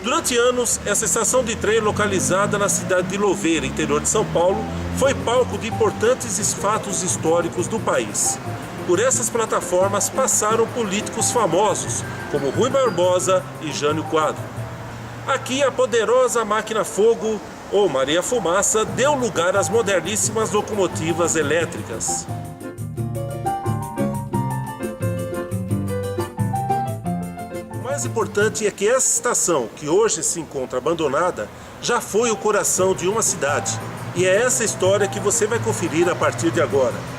Durante anos, essa estação de trem localizada na cidade de Louveira, interior de São Paulo, foi palco de importantes fatos históricos do país. Por essas plataformas passaram políticos famosos, como Rui Barbosa e Jânio Quadro. Aqui a poderosa máquina fogo, ou Maria Fumaça, deu lugar às moderníssimas locomotivas elétricas. O mais importante é que essa estação, que hoje se encontra abandonada, já foi o coração de uma cidade. E é essa história que você vai conferir a partir de agora.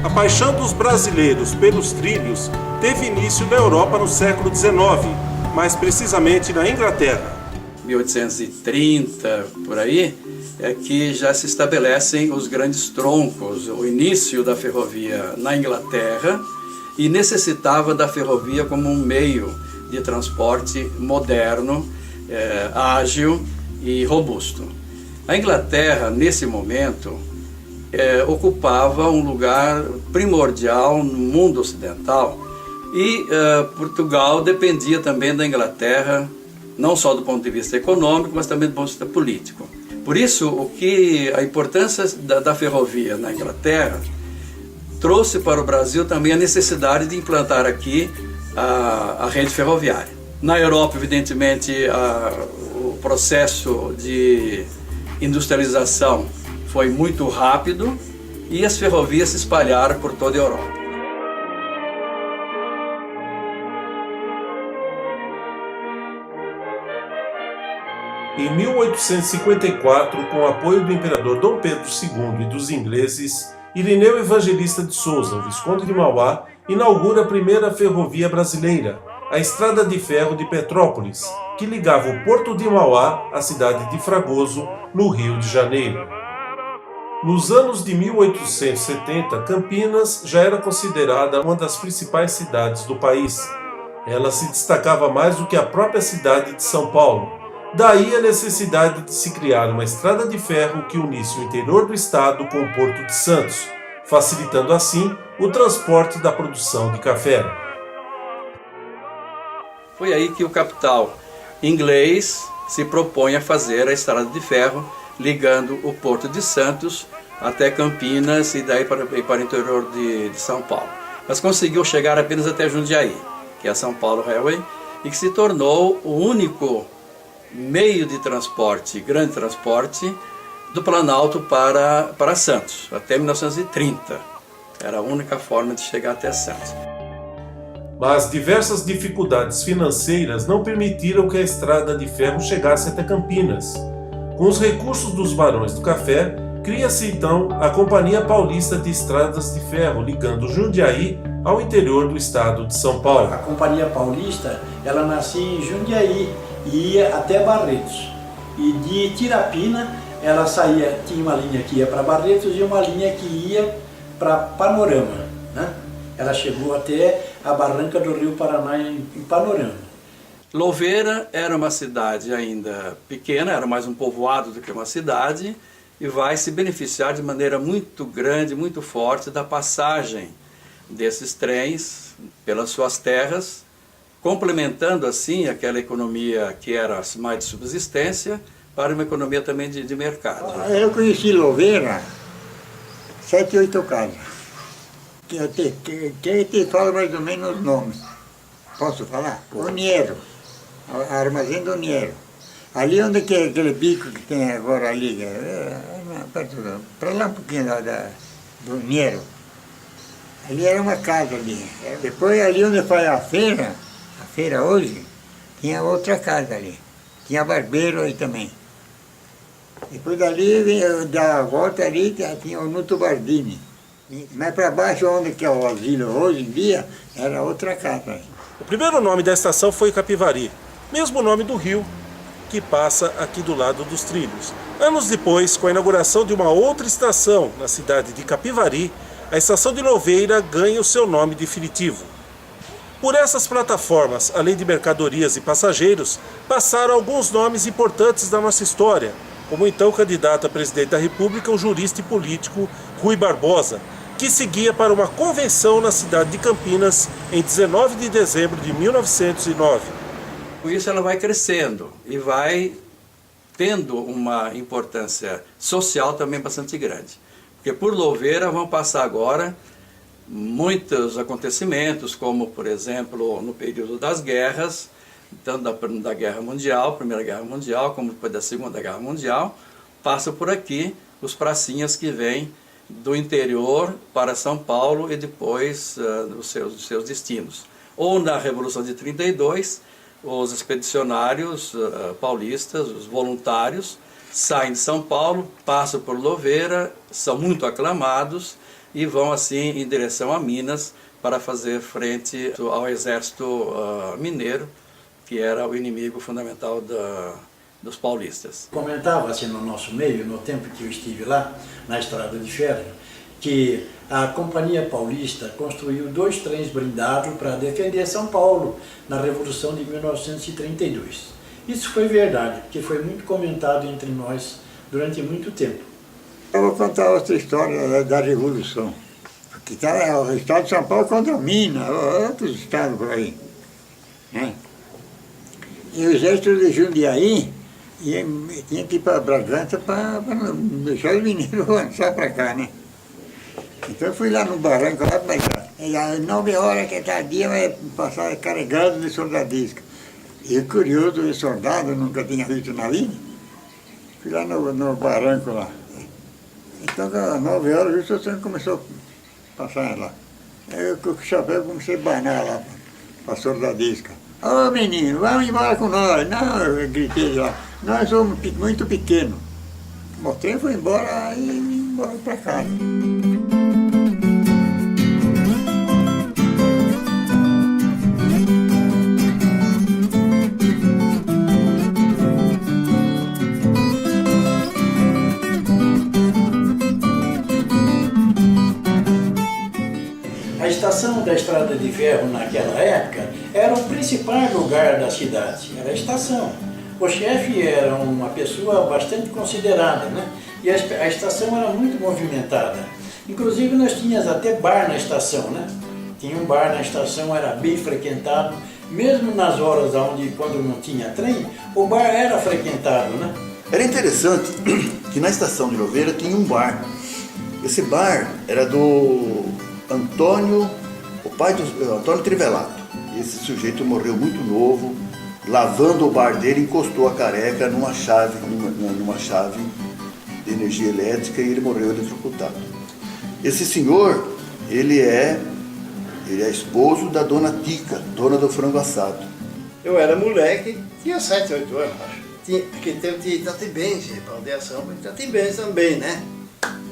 A paixão dos brasileiros pelos trilhos teve início na Europa no século XIX, mais precisamente na Inglaterra. 1830, por aí, é que já se estabelecem os grandes troncos, o início da ferrovia na Inglaterra, e necessitava da ferrovia como um meio de transporte moderno, ágil e robusto. A Inglaterra, nesse momento, ocupava um lugar primordial no mundo ocidental e Portugal dependia também da Inglaterra, não só do ponto de vista econômico, mas também do ponto de vista político. Por isso, a importância da ferrovia na Inglaterra trouxe para o Brasil também a necessidade de implantar aqui a rede ferroviária. Na Europa, evidentemente, o processo de industrialização foi muito rápido e as ferrovias se espalharam por toda a Europa. Em 1854, com o apoio do imperador Dom Pedro II e dos ingleses, Irineu Evangelista de Souza, o Visconde de Mauá, inaugura a primeira ferrovia brasileira, a Estrada de Ferro de Petrópolis, que ligava o Porto de Mauá à cidade de Fragoso, no Rio de Janeiro. Nos anos de 1870, Campinas já era considerada uma das principais cidades do país. Ela se destacava mais do que a própria cidade de São Paulo. Daí a necessidade de se criar uma estrada de ferro que unisse o interior do estado com o Porto de Santos, facilitando assim o transporte da produção de café. Foi aí que o capital inglês se propõe a fazer a estrada de ferro, ligando o Porto de Santos até Campinas e daí para o interior de São Paulo. Mas conseguiu chegar apenas até Jundiaí, que é a São Paulo Railway, e que se tornou o único meio de transporte, grande transporte, do Planalto para Santos, até 1930. Era a única forma de chegar até Santos. Mas diversas dificuldades financeiras não permitiram que a estrada de ferro chegasse até Campinas. Com os recursos dos barões do café, cria-se então a Companhia Paulista de Estradas de Ferro, ligando Jundiaí ao interior do estado de São Paulo. A Companhia Paulista, ela nascia em Jundiaí e ia até Barretos. E de Tirapina, ela saía, tinha uma linha que ia para Barretos e uma linha que ia para Panorama, né? Ela chegou até a barranca do Rio Paraná em Panorama. Louveira era uma cidade ainda pequena, era mais um povoado do que uma cidade, e vai se beneficiar de maneira muito grande, muito forte da passagem desses trens pelas suas terras, complementando assim aquela economia que era mais de subsistência para uma economia também de mercado. Eu conheci Louveira, 7, 8 casas. Que te fala mais ou menos os nomes. Posso falar? Uniero, Armazém do Uniero. Ali onde que é aquele bico que tem agora ali, para lá um pouquinho do Uniero. Ali era uma casa ali. Depois ali onde faz a feira hoje, tinha outra casa ali. Tinha barbeiro aí também. Depois dali, da volta ali, tinha o Nuto Bardini. Mas para baixo, onde que é o asilo hoje em dia, era outra casa aí. O primeiro nome da estação foi Capivari, mesmo nome do rio que passa aqui do lado dos trilhos. Anos depois, com a inauguração de uma outra estação na cidade de Capivari, a estação de Louveira ganha o seu nome definitivo. Por essas plataformas, além de mercadorias e passageiros, passaram alguns nomes importantes da nossa história, como o então candidato a presidente da República, o jurista e político Rui Barbosa, que seguia para uma convenção na cidade de Campinas em 19 de dezembro de 1909. Com isso ela vai crescendo e vai tendo uma importância social também bastante grande. Porque por Louveira vão passar agora muitos acontecimentos, como por exemplo no período das guerras, tanto da Guerra Mundial, Primeira Guerra Mundial, como depois da Segunda Guerra Mundial, passa por aqui os pracinhas que vêm do interior para São Paulo e depois dos seus destinos. Ou na Revolução de 32, os expedicionários paulistas, os voluntários, saem de São Paulo, passam por Louveira, são muito aclamados e vão assim em direção a Minas para fazer frente ao exército mineiro, que era o inimigo fundamental dos paulistas. Comentava-se no nosso meio, no tempo que eu estive lá, na Estrada de Ferro, que a Companhia Paulista construiu 2 trens blindados para defender São Paulo na Revolução de 1932. Isso foi verdade, porque foi muito comentado entre nós durante muito tempo. Eu vou contar outra história da Revolução. Porque tá, o estado de São Paulo contra Minas, outros estados por aí. Né? E o exército de Jundiaí tinha que ir para Bragança para não deixar os mineiros avançar para cá, né? Então eu fui lá no barranco, lá às 9 horas que está dia vai passar carregado de soldadisca. E curioso, o soldado nunca tinha visto na vida. Fui lá no barranco lá. Então às 9 horas justo o senhor começou a passar lá. Eu com o chapéu comecei a banar lá para a soldadisca. Ô menino, vamos embora com nós. Não, eu gritei lá. Nós somos muito pequenos. O trem foi embora e embora para casa. A estação da Estrada de Ferro naquela época era o principal lugar da cidade, era a estação. O chefe era uma pessoa bastante considerada, né? E a estação era muito movimentada. Inclusive nós tínhamos até bar na estação, né? Tinha um bar na estação, era bem frequentado, mesmo nas horas quando não tinha trem, o bar era frequentado, né? Era interessante que na estação de Louveira tinha um bar. Esse bar era do Antônio, o pai do Antônio Trivelato. Esse sujeito morreu muito novo, lavando o bar dele, encostou a careca numa chave de energia elétrica e ele morreu eletrocutado. Esse senhor, ele é esposo da dona Tica, dona do frango assado. Eu era moleque, tinha 7, 8 anos, acho. Aquele tempo de Itatibense, para aldeação, mas Itatibense também, né?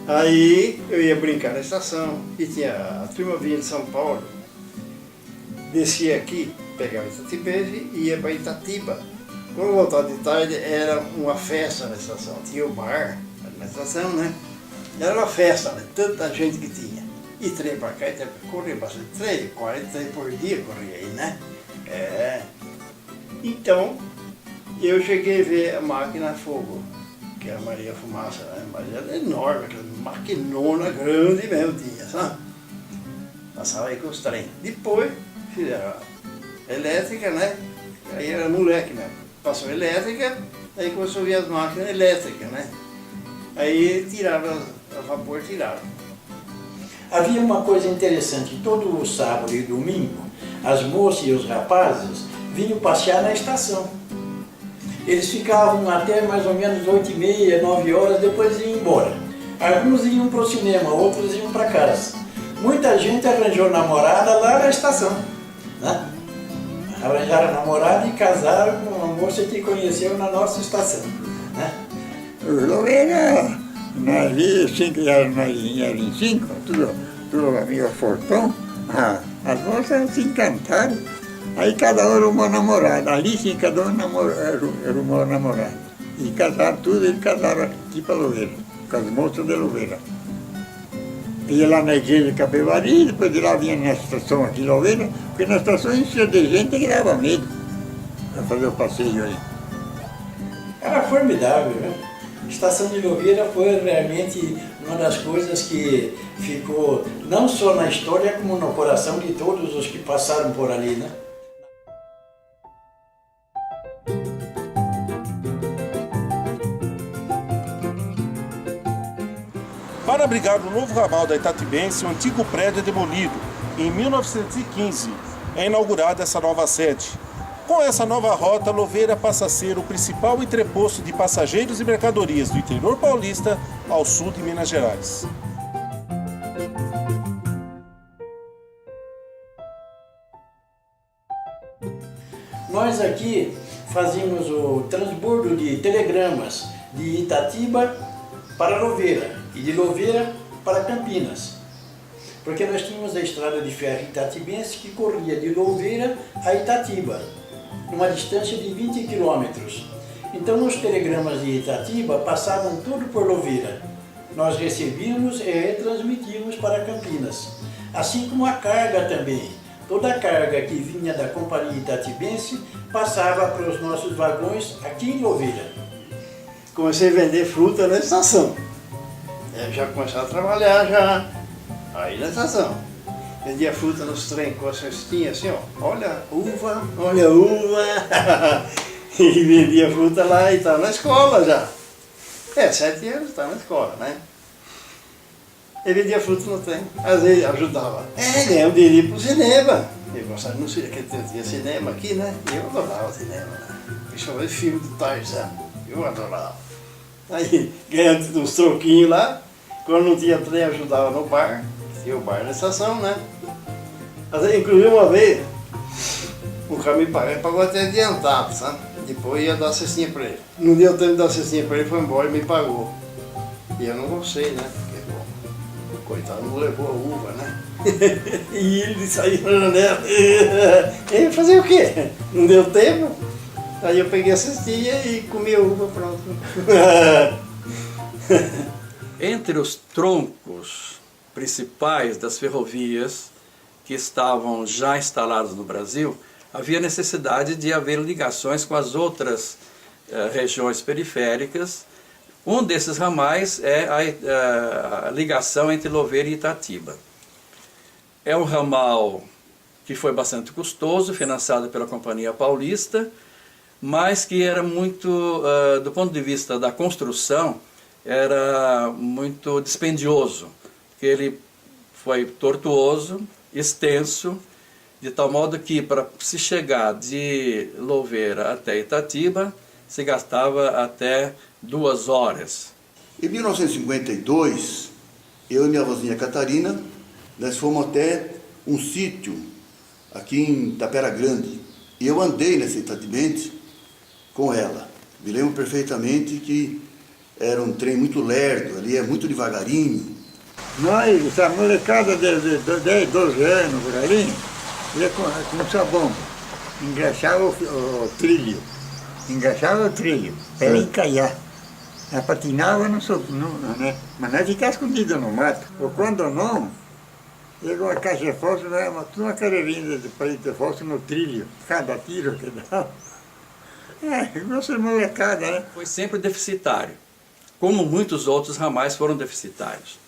Aí eu ia brincar na estação e tinha a turma vinha de São Paulo, descia aqui, pegava Itatibense e ia para Itatiba. Quando voltava de tarde era uma festa na estação, tinha o bar na estação, né? Era uma festa, né? Tanta gente que tinha. E trem para cá, corria bastante trem, 40 trem por dia corria aí, né? Então, eu cheguei a ver a máquina a fogo, que era a Maria Fumaça, né? Mas era enorme, aquela maquinona grande mesmo tinha, sabe? Passava aí com os trem. Depois fizeram a elétrica, né? Aí era moleque mesmo. passou a elétrica, aí começou a vir as máquinas elétricas, né? Aí tirava, a vapor tirava. Havia uma coisa interessante, todo sábado e domingo, as moças e os rapazes vinham passear na estação. Eles ficavam até mais ou menos 8h30, 9 horas, depois iam embora. Alguns iam para o cinema, outros iam para casa. Muita gente arranjou namorada lá na estação, né? Arranjaram namorada e casaram com uma moça que conheceu na nossa estação, né? Os Louveira, nós víamos 5, eram em 5, tudo amigo fortão, as moças se encantaram, aí cada um era uma namorada, ali sim, cada um era uma namorada. E casaram tudo, eles casaram aqui para Louveira, com as moças de Louveira. Ia lá na igreja de Capivari, depois de lá vinha na estação aqui em Louveira, porque na estação enchia de gente que dava medo para fazer o passeio aí. Era formidável, né? A estação de Louveira foi realmente uma das coisas que ficou não só na história, como no coração de todos os que passaram por ali, né? Para abrigar o novo ramal da Itatibense, o antigo prédio é demolido. Em 1915 é inaugurada essa nova sede. Com essa nova rota, Louveira passa a ser o principal entreposto de passageiros e mercadorias do interior paulista ao sul de Minas Gerais. Nós aqui fazíamos o transbordo de telegramas de Itatiba para Louveira e de Louveira para Campinas. Porque nós tínhamos a estrada de ferro itatibense que corria de Louveira a Itatiba, numa distância de 20 quilômetros. Então os telegramas de Itatiba passavam tudo por Louveira. Nós recebíamos e retransmitíamos para Campinas. Assim como a carga também. Toda a carga que vinha da companhia itatibense passava para os nossos vagões aqui em Louveira. Comecei a vender fruta na estação. Eu já começava a trabalhar já aí na estação. Vendia fruta nos trem com a cestinha assim, ó. Olha uva, olha uva. E vendia fruta lá e estava na escola já. 7 anos estava na escola, né? Ele vendia fruta no trem, às vezes ajudava. Ganhava um dinheiro para o cinema. Eu gostava de não sei, que tinha cinema aqui, né? E eu adorava cinema, né? Principalmente filme do Tarzan. Eu adorava. Aí ganhava uns troquinhos lá. Quando não tinha trem, ajudava no bar. Tinha o bar na estação, né? Inclusive uma vez, o cara me pagou até adiantado, sabe? Depois ia dar a cestinha para ele. Não deu tempo de dar a cestinha para ele, foi embora e me pagou. E eu não gostei, né? Porque, bom, coitado, não levou a uva, né? E ele saiu na janela. Ele fazia o quê? Não deu tempo? Aí eu peguei a cestinha e comi a uva, pronto. Entre os troncos principais das ferrovias que estavam já instalados no Brasil, havia necessidade de haver ligações com as outras regiões periféricas. Um desses ramais é a ligação entre Louveira e Itatiba. É um ramal que foi bastante custoso, financiado pela Companhia Paulista, mas que era muito, do ponto de vista da construção, era muito dispendioso, porque ele foi tortuoso, extenso, de tal modo que para se chegar de Louveira até Itatiba, se gastava até 2 horas. Em 1952, eu e minha vozinha Catarina, nós fomos até um sítio aqui em Tapera Grande. E eu andei nessa Itatibense com ela. Me lembro perfeitamente que era um trem muito lerdo, ali é muito devagarinho. Nós, essa molecada de 10, 12 anos por ali, ia com sabão, engraxava o trilho, para ela encaiar. Ela patinava, né? Mas não ficava escondida no mato. Ou quando não, chegou uma caixa de fósforo, uma carreirinha de palito de fósforo no trilho, cada tiro que dava. Nossa molecada, né? Foi sempre deficitário, como muitos outros ramais foram deficitários.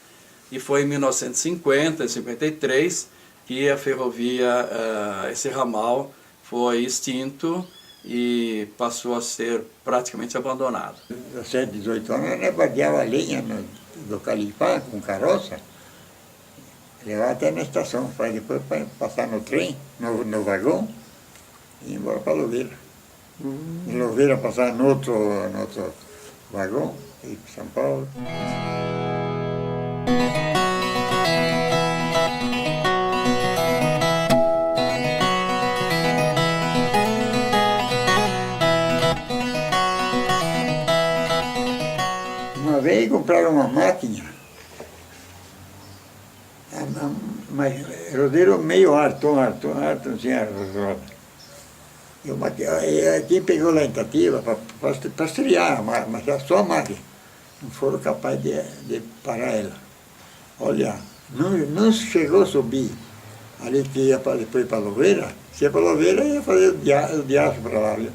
E foi em 1950, 53, que a ferrovia, esse ramal foi extinto e passou a ser praticamente abandonado. Aos 7, 18 anos, eu nebadeava a lenha do Calipá com carroça, levava até na estação, para depois passar no trem, no vagão, e ir embora para Louveira. Em Louveira passar no outro vagão, e ir para São Paulo. Uma vez compraram uma máquina, mas rodeiro meio Arton, tinha roda. Quem pegou lá em Itatiba para estrear, mas era só a máquina. Não foram capazes de parar ela. Olha, não chegou a subir. Ali que ia depois para Louveira, se ia para Louveira ia fazer o diacho para lá, viu?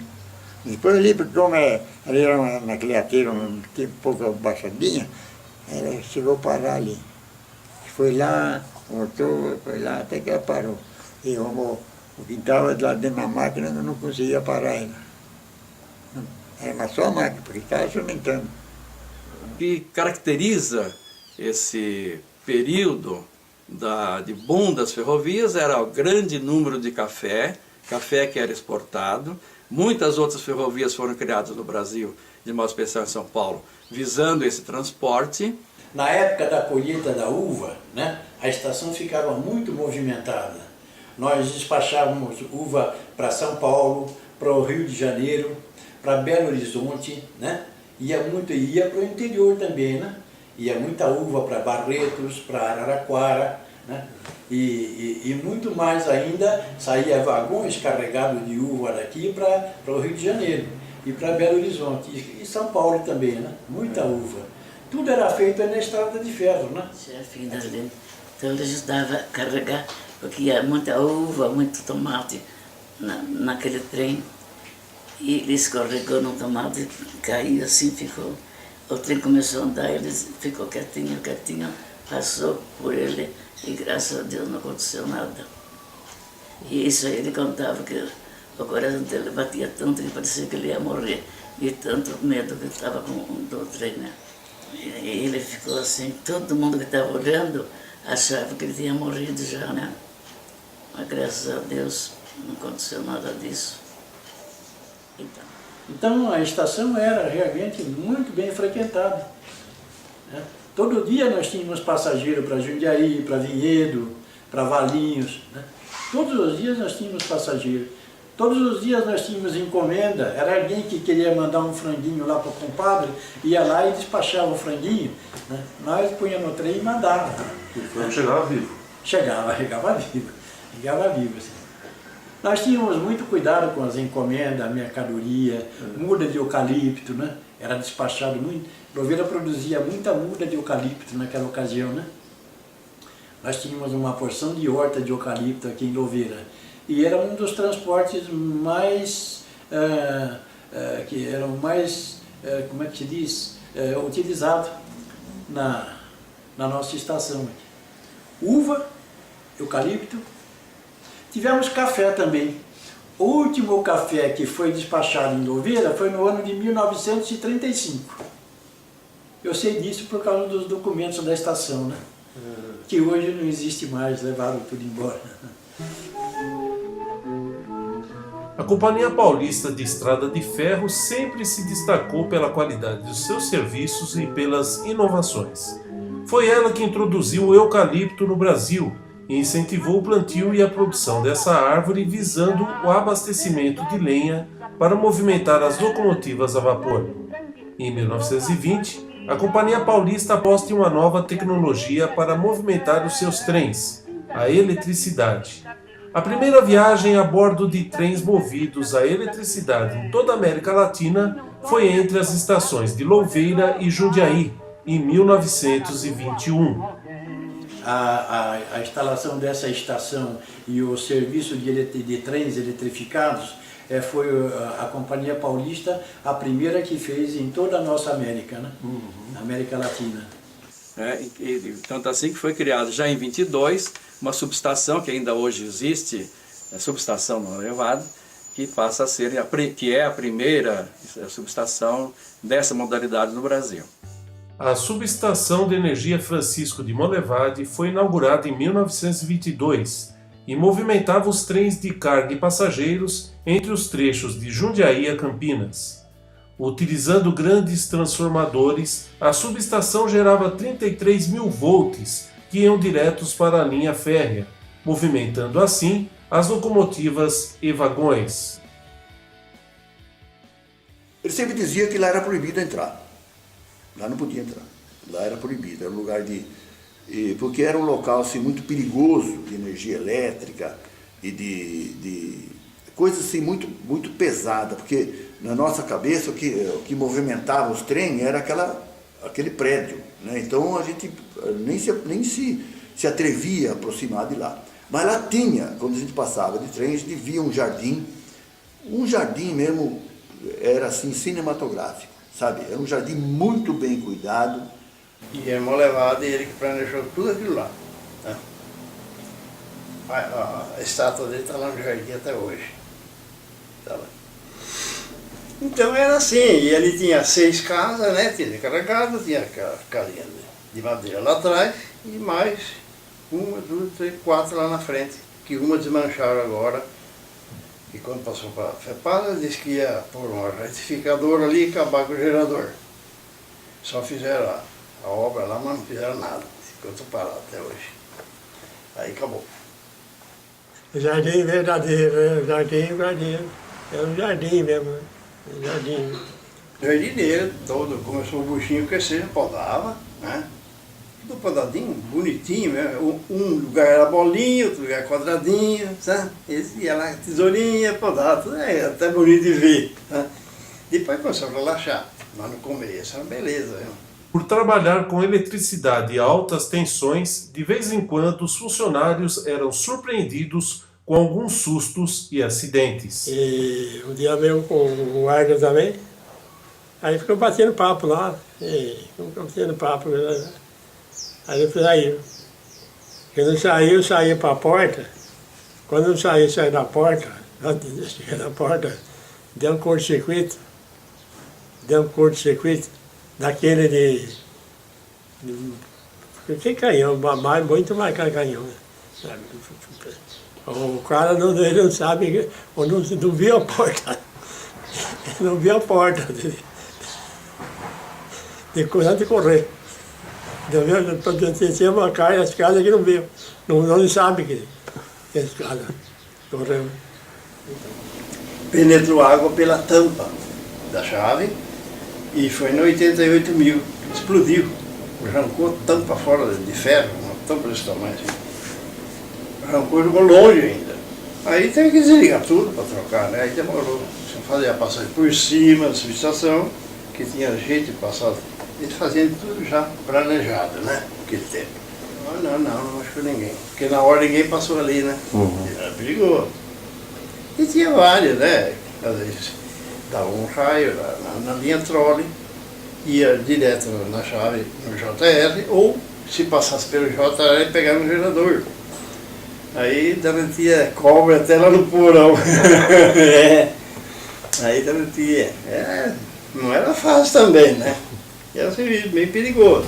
Depois ali, porque como ali era naquele ateiro um pouco baixadinha, ela chegou a parar ali. Foi lá, voltou, foi lá, até que ela parou. E o que estava lá dentro da máquina não conseguia parar ela. Era só a máquina, porque estava fermentando. O que caracteriza esse período de boom das ferrovias era o grande número de café que era exportado. Muitas outras ferrovias foram criadas no Brasil, de modo especial em São Paulo, visando esse transporte. Na época da colheita da uva, né, a estação ficava muito movimentada. Nós despachávamos uva para São Paulo, para o Rio de Janeiro, para Belo Horizonte, né? Ia para o interior também, né? Ia muita uva para Barretos, para Araraquara, né? E muito mais ainda, saía vagões carregados de uva daqui para o Rio de Janeiro e para Belo Horizonte, e São Paulo também, né? Muita uva. Tudo era feito na estrada de ferro, né? Chefinho da gente. Então ele ajudava a carregar, porque ia muita uva, muito tomate naquele trem. E ele escorregou no tomate, caiu assim, ficou. O trem começou a andar, ele ficou quietinho, passou por ele e graças a Deus não aconteceu nada. E isso aí ele contava que o coração dele batia tanto que parecia que ele ia morrer, de tanto medo que estava do trem, né? E ele ficou assim, todo mundo que estava olhando achava que ele tinha morrido já, né? Mas graças a Deus não aconteceu nada disso. Então a estação era realmente muito bem frequentada, né? Todo dia nós tínhamos passageiro para Jundiaí, para Vinhedo, para Valinhos, né? Todos os dias nós tínhamos passageiro. Todos os dias nós tínhamos encomenda. Era alguém que queria mandar um franguinho lá para o compadre, ia lá e despachava o franguinho, né? Nós punha no trem e mandava. O frango chegava vivo. Chegava vivo, assim. Nós tínhamos muito cuidado com as encomendas, a mercadoria, muda de eucalipto, né? Era despachado muito. Louveira produzia muita muda de eucalipto naquela ocasião, né? Nós tínhamos uma porção de horta de eucalipto aqui em Louveira. E era um dos transportes mais, como é que se diz, utilizado na nossa estação aqui. Uva, eucalipto. Tivemos café também. O último café que foi despachado em Louveira foi no ano de 1935. Eu sei disso por causa dos documentos da estação, né? Que hoje não existe mais, levaram tudo embora. A Companhia Paulista de Estrada de Ferro sempre se destacou pela qualidade dos seus serviços e pelas inovações. Foi ela que introduziu o eucalipto no Brasil e incentivou o plantio e a produção dessa árvore visando o abastecimento de lenha para movimentar as locomotivas a vapor. Em 1920, a Companhia Paulista aposta em uma nova tecnologia para movimentar os seus trens, a eletricidade. A primeira viagem a bordo de trens movidos a eletricidade em toda a América Latina foi entre as estações de Louveira e Jundiaí, em 1921. A instalação dessa estação e o serviço de trens eletrificados foi a Companhia Paulista a primeira que fez em toda a nossa América, né? Na América Latina. Tanto assim que foi criado já em 22 uma subestação que ainda hoje existe, a subestação no elevado, que passa a ser, que é a primeira subestação dessa modalidade no Brasil. A subestação de energia Francisco de Monlevade foi inaugurada em 1922 e movimentava os trens de carga e passageiros entre os trechos de Jundiaí a Campinas. Utilizando grandes transformadores, a subestação gerava 33 mil volts que iam diretos para a linha férrea, movimentando assim as locomotivas e vagões. Ele sempre dizia que lá era proibido entrar. Lá não podia entrar. Lá era proibido. Era um lugar porque era um local assim, muito perigoso de energia elétrica e de coisas assim, muito pesada. Porque na nossa cabeça o que movimentava os trens era aquele prédio. Né? Então a gente nem se atrevia a aproximar de lá. Mas lá tinha, quando a gente passava de trem, a gente via um jardim mesmo, era assim, cinematográfico, sabe? Era um jardim muito bem cuidado. E é Monlevade, ele que planejou tudo aquilo lá. Né? A estátua dele está lá no jardim até hoje. Tá lá. Então era assim, e ele tinha 6 casas, né? Tinha de carregado, tinha aquela casinha de madeira lá atrás e mais 1, 2, 3, 4 lá na frente, que uma desmancharam agora, e quando passou para a FEPASA, disse que ia pôr uma retificadora ali e acabar com o gerador. Só fizeram a obra lá, mas não fizeram nada, ficou tudo parado até hoje. Aí acabou. O jardim verdadeiro, é um jardim mesmo, jardim. Jardineiro todo, começou o buchinho a crescer, podava, né? Tudo podadinho, bonitinho, né? Um lugar era bolinha, outro lugar quadradinho, sabe? Esse ia lá, tesourinha, podava, tudo é até bonito de ver. Né? Depois começou a relaxar, mas no começo era beleza. Viu? Por trabalhar com eletricidade e altas tensões, de vez em quando os funcionários eram surpreendidos com alguns sustos e acidentes. E um dia veio com o guarda também, aí ficou batendo papo lá, Aí ele saiu. Quando saía para a porta. Quando eu saí da porta, antes de chegar na porta, deu um curto-circuito. Daquele que canhão, muito mais canhão. Sabe? O cara ele não sabe, não viu a porta. Não viu a porta. De correr. Tinha uma casa, as casas que não viu. Não sabe que é escada. Correu. Penetrou água pela tampa da chave e foi no 88 mil. Explodiu. Arrancou tampa fora de ferro, uma tampa desse tamanho assim. Arrancou e jogou longe ainda. Aí teve que desligar tudo para trocar, né? Aí demorou. Você fazia a passagem por cima da subestação, que tinha jeito de passar. Eles faziam tudo já planejado, né? Naquele tempo. Não machucou ninguém. Porque na hora ninguém passou ali, né? Era perigoso. E tinha vários, né? Às vezes dava um raio na linha trole, ia direto na chave no JR, ou se passasse pelo JR, pegava no gerador. Aí garantia cobra até lá no porão. Aí garantia. Não era fácil também, né? Era um serviço bem perigoso.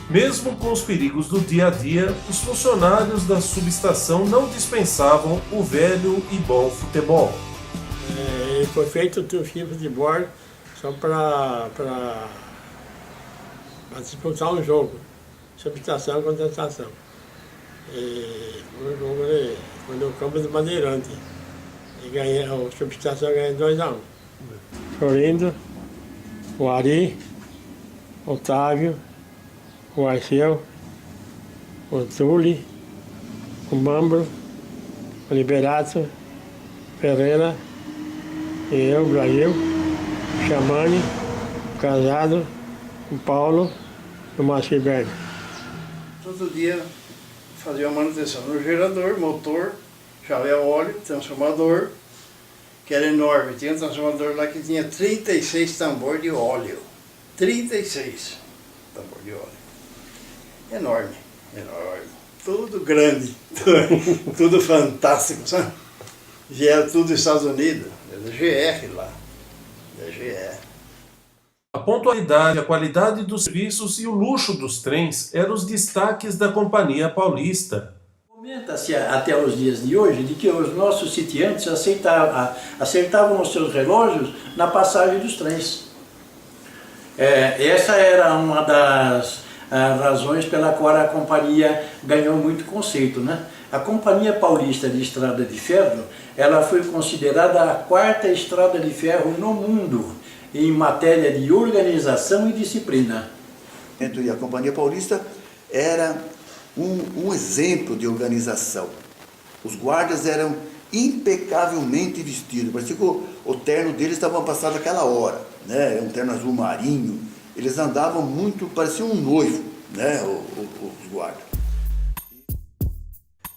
Mesmo com os perigos do dia a dia, os funcionários da subestação não dispensavam o velho e bom futebol. Foi feito o tipo de bordo só para disputar um jogo, subestação contra estação. Um jogo foi no campo do Bandeirante. E a subestação ganhou 2-1. Florindo, o Ari, Otávio, o Arceu, o Tule, o Mambro, o Liberato, Ferreira, e eu, o Brasil, o Chamani, o Casado, o Paulo e o Márcio Berg. Todo dia fazia a manutenção no gerador, motor, chave a óleo, transformador que era enorme. Tinha um transformador lá que tinha 36 tambor de óleo. 36 tambor de óleo. Enorme, enorme. Tudo grande, tudo fantástico, sabe? Vieram tudo dos Estados Unidos, da GR lá, da GR. A pontualidade, a qualidade dos serviços e o luxo dos trens eram os destaques da Companhia Paulista. Comenta-se até os dias de hoje de que os nossos sitiantes acertavam os seus relógios na passagem dos trens. Essa era uma das razões pela qual a companhia ganhou muito conceito, né? A Companhia Paulista de Estrada de Ferro, ela foi considerada a 4ª estrada de ferro no mundo em matéria de organização e disciplina. E a Companhia Paulista era um exemplo de organização. Os guardas eram impecavelmente vestidos, parecia que o terno deles estava passado aquela hora, né? Um terno azul marinho. Eles andavam muito, pareciam um noivo, né? Os guardas.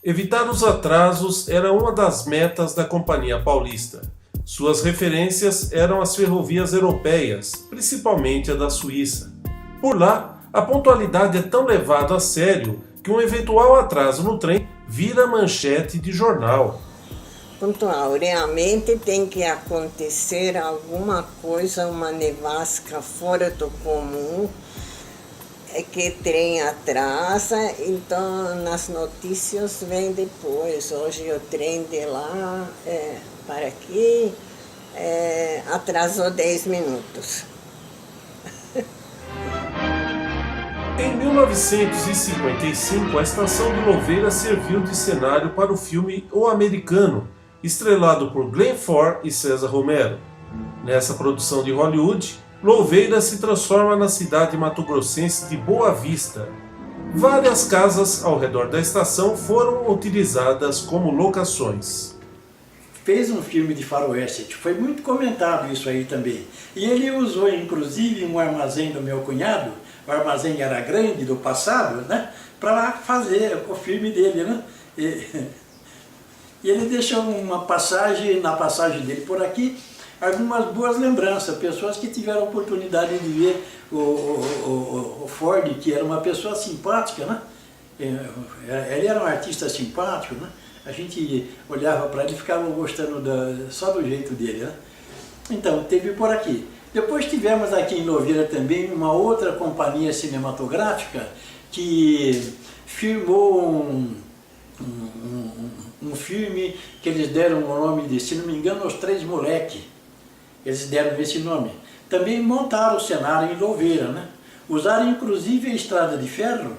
Evitar os atrasos era uma das metas da Companhia Paulista. Suas referências eram as ferrovias europeias, principalmente a da Suíça. Por lá, a pontualidade é tão levada a sério que um eventual atraso no trem vira manchete de jornal. Pontual, realmente tem que acontecer alguma coisa, uma nevasca fora do comum, que trem atrasa, então nas notícias vem depois, hoje o trem de lá para aqui atrasou 10 minutos. Em 1955, a estação de Louveira serviu de cenário para o filme O Americano, estrelado por Glenn Ford e César Romero. Nessa produção de Hollywood, Louveira se transforma na cidade mato-grossense de Boa Vista. Várias casas ao redor da estação foram utilizadas como locações. Fez um filme de faroeste, foi muito comentado isso aí também. E ele usou inclusive um armazém do meu cunhado, o armazém era grande do passado, né, para fazer o filme dele, né? E ele deixou uma passagem, na passagem dele por aqui, algumas boas lembranças, pessoas que tiveram a oportunidade de ver o Ford, que era uma pessoa simpática, né? Ele era um artista simpático, né? A gente olhava para ele e ficava gostando só do jeito dele, né? Então, teve por aqui. Depois tivemos aqui em Louveira também uma outra companhia cinematográfica que filmou um filme que eles deram o nome de, se não me engano, Os Três Moleques. Eles deram esse nome. Também montaram o cenário em Louveira, né? Usaram inclusive a estrada de ferro,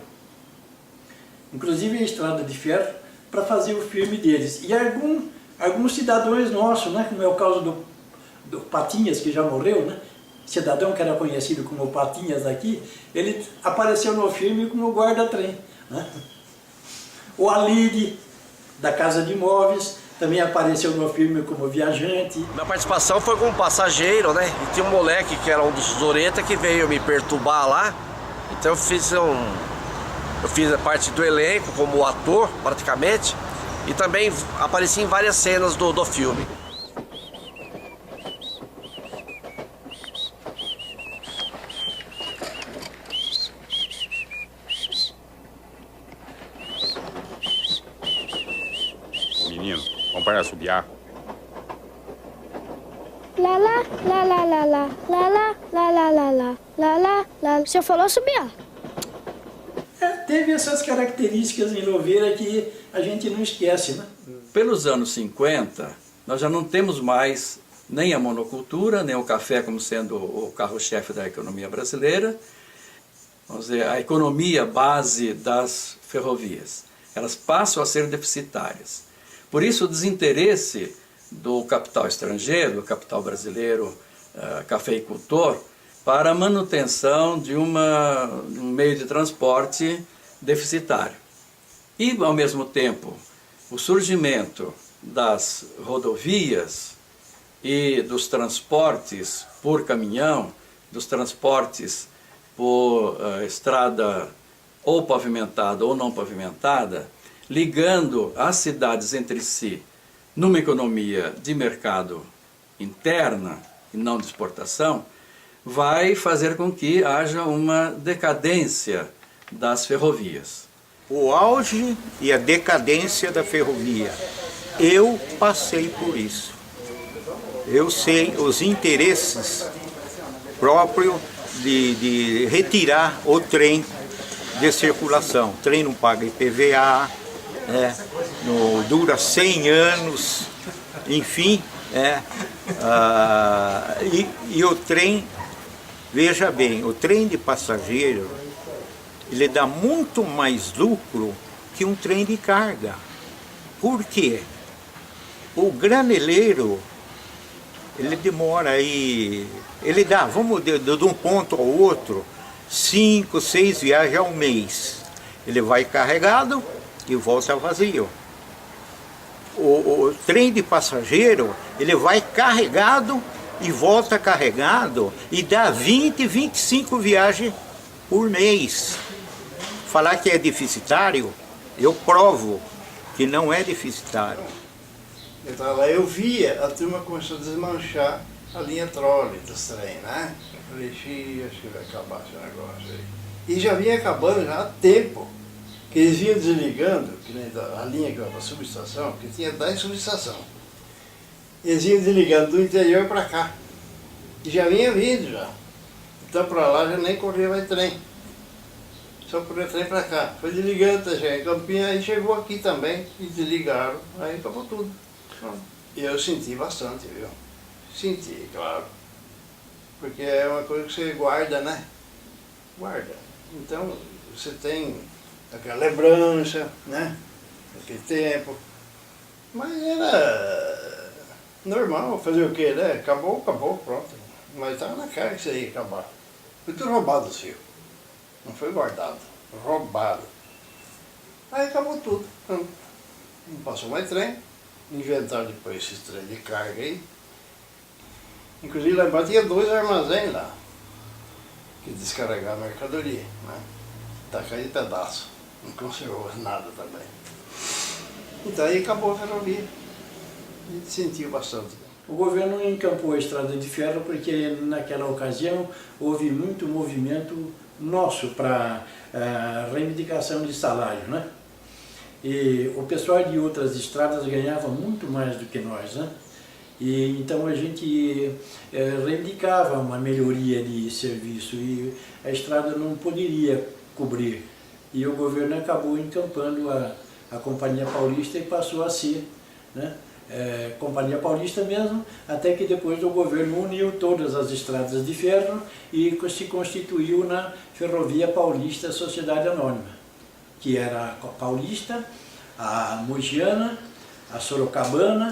para fazer o filme deles. E alguns cidadãos nossos, né? Como é o caso do Patinhas, que já morreu, né? Cidadão que era conhecido como Patinhas aqui, ele apareceu no filme como guarda-trem, né? O Alide, da Casa de Imóveis, também apareceu no filme como viajante. Minha participação foi como passageiro, né? E tinha um moleque que era um dos Zoreta que veio me perturbar lá. Então eu fiz a parte do elenco como ator, praticamente. E também apareci em várias cenas do filme. Menino, vamos para assobiar. Lá, lá, lá, lá, lá, lá, lá, lá, lá, lá, lá, lá, lá, lá, lá. Você falou assobiar. Teve essas características em Louveira que a gente não esquece, né? Pelos anos 50, nós já não temos mais nem a monocultura, nem o café como sendo o carro-chefe da economia brasileira. Vamos dizer, a economia base das ferrovias. Elas passam a ser deficitárias. Por isso, o desinteresse do capital estrangeiro, do capital brasileiro, cafeicultor, para a manutenção de um meio de transporte deficitário. E, ao mesmo tempo, o surgimento das rodovias e dos transportes por caminhão, dos transportes por estrada ou pavimentada ou não pavimentada, ligando as cidades entre si numa economia de mercado interna e não de exportação, vai fazer com que haja uma decadência das ferrovias. O auge e a decadência da ferrovia. Eu passei por isso. Eu sei os interesses próprios de retirar o trem de circulação. O trem não paga IPVA, dura 100 anos, enfim. E o trem, veja bem, o trem de passageiro, ele dá muito mais lucro que um trem de carga. Por quê? O graneleiro, ele demora aí, ele dá, vamos de um ponto ao outro, 5, 6 viagens ao mês. Ele vai carregado e volta vazio. O trem de passageiro, ele vai carregado e volta carregado e dá 20, 25 viagens por mês. Falar que é deficitário, eu provo que não é deficitário. Eu estava lá, eu via, a turma começou a desmanchar a linha trole dos trem, né? Eu falei, acho que vai acabar esse negócio aí. E já vinha acabando já há tempo, que eles vinham desligando, que nem a linha que vai para a subestação, que tinha 10 subestações. Eles vinham desligando do interior para cá. E já vinha vindo já. Então para lá já nem corria mais trem. Só corria trem para cá. Foi desligando, já em Campinha, aí chegou aqui também e desligaram. Aí acabou tudo. E eu senti bastante, viu? Senti, claro. Porque é uma coisa que você guarda, né? Guarda. Então você tem aquela lembrança, né? Daquele tempo. Mas era normal, fazer o quê, né? Acabou, pronto. Mas estava na cara que isso aí ia acabar. Foi tudo roubado, filho. Não foi guardado, foi roubado. Aí acabou tudo. Não passou mais trem. Inventaram depois esses trem de carga aí. Inclusive lá embaixo tinha 2 armazéns lá, que descarregavam a mercadoria, né? Tá caindo pedaço, não conservou nada também. Então aí acabou a ferrovia. A gente sentiu bastante. O governo encampou a estrada de ferro porque naquela ocasião houve muito movimento nosso para reivindicação de salário, né? E o pessoal de outras estradas ganhava muito mais do que nós, né? E então a gente reivindicava uma melhoria de serviço e a estrada não poderia cobrir. E o governo acabou encampando a Companhia Paulista e passou a ser, né? Companhia Paulista mesmo, até que depois o governo uniu todas as estradas de ferro e se constituiu na Ferrovia Paulista Sociedade Anônima, que era a Paulista, a Mogiana, a Sorocabana,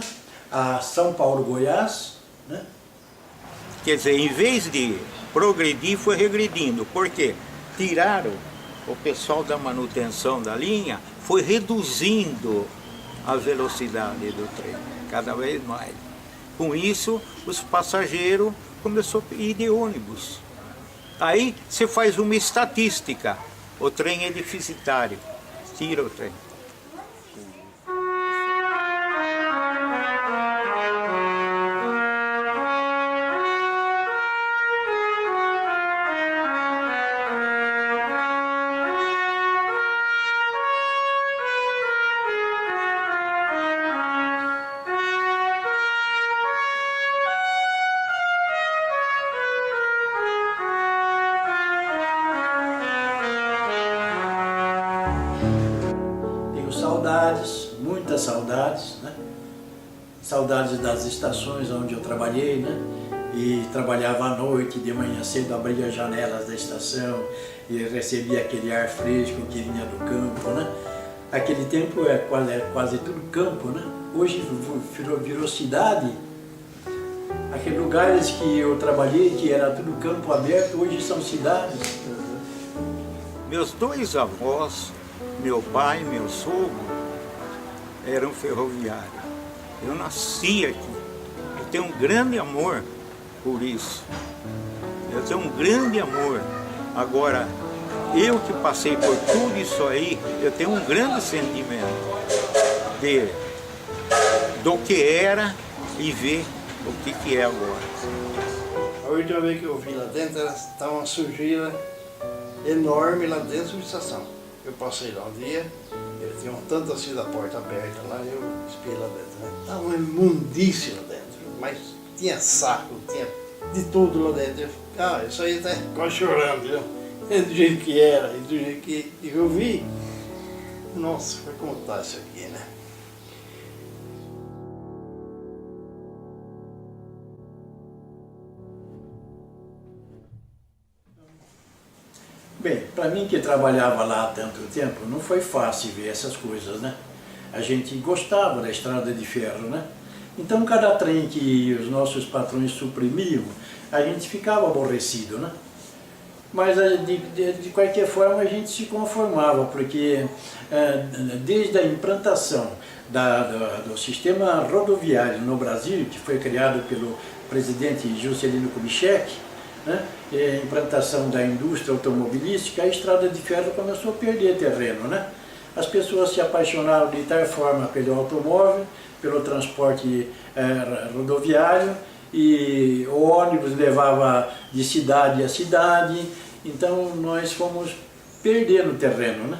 a São Paulo-Goiás, né? Quer dizer, em vez de progredir, foi regredindo. Por quê? Tiraram o pessoal da manutenção da linha, foi reduzindo a velocidade do trem, cada vez mais. Com isso, os passageiros começaram a ir de ônibus. Aí você faz uma estatística, o trem é deficitário, tira o trem. Muitas saudades, né? Saudades das estações onde eu trabalhei, né? E trabalhava à noite, de manhã cedo abria as janelas da estação e recebia aquele ar fresco que vinha do campo, né? Aquele tempo é quase tudo campo, né? Hoje virou cidade. Aqueles lugares que eu trabalhei, que era tudo campo aberto, hoje são cidades. Meus 2 avós, meu pai e meu sogro, eram ferroviários. Eu nasci aqui. Eu tenho um grande amor por isso. Eu tenho um grande amor. Agora, eu que passei por tudo isso aí, eu tenho um grande sentimento do que era e ver o que é agora. A última vez que eu vi lá dentro, estava uma sujeira enorme lá dentro da estação. Eu passei lá um dia, ele tinha um tanto assim da porta aberta lá, eu espiei lá dentro. Né? Estava uma imundícia lá dentro, mas tinha saco, tinha de tudo lá dentro. Isso aí até quase chorando, viu? Do jeito que era, e do jeito que eu vi. Nossa, vai contar isso aqui, né? Bem, para mim que trabalhava lá há tanto tempo, não foi fácil ver essas coisas, né? A gente gostava da estrada de ferro, né? Então, cada trem que os nossos patrões suprimiam, a gente ficava aborrecido, né? Mas, de qualquer forma, a gente se conformava, porque desde a implantação do sistema rodoviário no Brasil, que foi criado pelo presidente Juscelino Kubitschek, né? E a implantação da indústria automobilística, a estrada de ferro começou a perder terreno, né? As pessoas se apaixonaram de tal forma pelo automóvel, pelo transporte rodoviário, e o ônibus levava de cidade a cidade, então nós fomos perdendo terreno, né?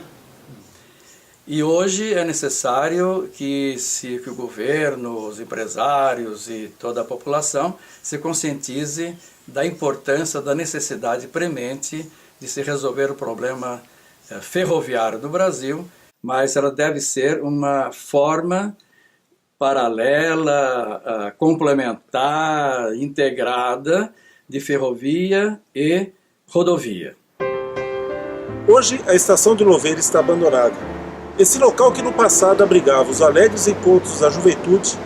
E hoje é necessário que o governo, os empresários e toda a população se conscientize da importância, da necessidade premente de se resolver o problema ferroviário do Brasil, mas ela deve ser uma forma paralela, complementar, integrada de ferrovia e rodovia. Hoje a estação de Louveira está abandonada. Esse local que no passado abrigava os alegres encontros da juventude,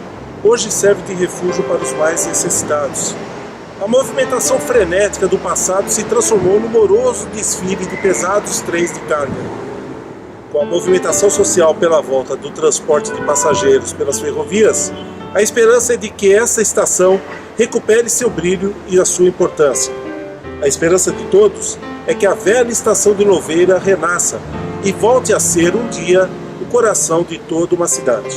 hoje serve de refúgio para os mais necessitados. A movimentação frenética do passado se transformou num moroso desfile de pesados trens de carga. Com a movimentação social pela volta do transporte de passageiros pelas ferrovias, a esperança é de que essa estação recupere seu brilho e a sua importância. A esperança de todos é que a velha estação de Louveira renasça e volte a ser um dia o coração de toda uma cidade.